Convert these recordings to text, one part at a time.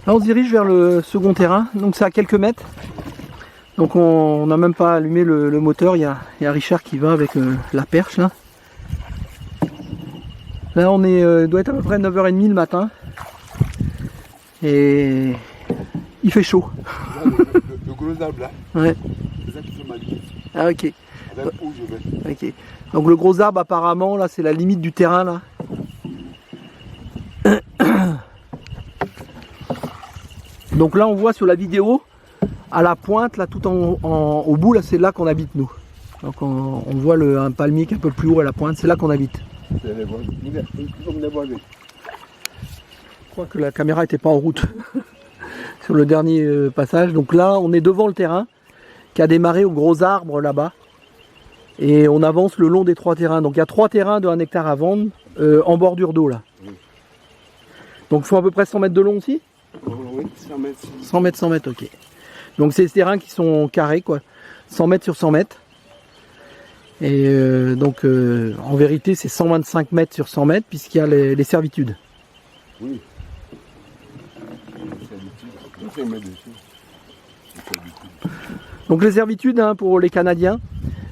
Là on se dirige vers le second terrain, donc c'est à quelques mètres. Donc on n'a même pas allumé le moteur, il y a Richard qui va avec la perche là. Là on est, doit être à peu près 9h30 le matin. Et il fait chaud. Le gros arbre là. Ouais. C'est ça qui fait ma limite. Ah ok. Avec où je vais. Ok. Donc le gros arbre apparemment là c'est la limite du terrain là. Donc là on voit sur la vidéo à la pointe là tout au bout là c'est là qu'on habite nous. Donc on voit un palmier qui est un peu plus haut à la pointe, c'est là qu'on habite. C'est les voisins. Comme les voisins. Je crois que la caméra n'était pas en route sur le dernier passage. Donc là on est devant le terrain qui a démarré aux gros arbres là-bas. Et on avance le long des 3 terrains. Donc il y a 3 terrains de 1 hectare à vendre en bordure d'eau là. Oui. Donc il faut à peu près 100 mètres de long aussi. Oui, 100 mètres. 100 mètres, 100 mètres, ok. Donc c'est ces terrains qui sont carrés quoi. 100 mètres sur 100 mètres. Et donc en vérité c'est 125 mètres sur 100 mètres puisqu'il y a les servitudes. Oui. Donc les servitudes hein, pour les Canadiens.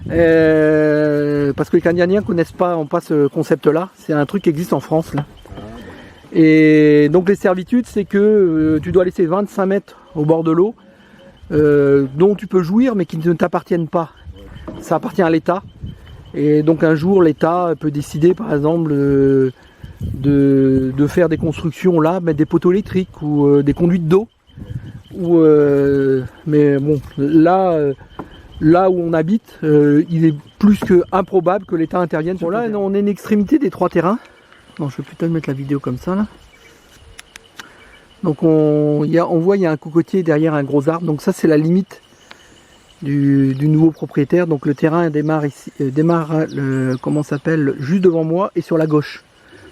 Parce que les Canadiens ne connaissent pas ce concept là. C'est un truc qui existe en France là. Et donc les servitudes c'est que tu dois laisser 25 mètres au bord de l'eau dont tu peux jouir mais qui ne t'appartiennent pas. Ça appartient à l'État. Et donc un jour l'État peut décider par exemple de faire des constructions là, mettre des poteaux électriques ou des conduites d'eau. Mais bon là où on habite, il est plus que improbable que l'État intervienne. Bon là on est une extrémité des 3 terrains. Non, je vais plutôt mettre la vidéo comme ça là. Donc on voit il y a un cocotier derrière un gros arbre. Donc ça c'est la limite du nouveau propriétaire. Donc le terrain démarre ici, comment s'appelle, juste devant moi et sur la gauche.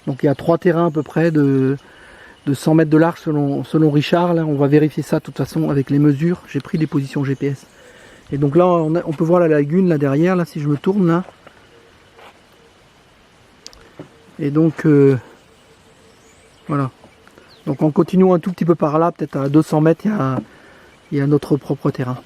Donc il y a 3 terrains à peu près de 100 mètres de large selon Richard. Là on va vérifier ça de toute façon avec les mesures. J'ai pris des positions GPS. Et donc là on peut voir la lagune là derrière là si je me tourne là. Et donc voilà. Donc en continuant un tout petit peu par là, peut-être à 200 mètres, il y a notre propre terrain.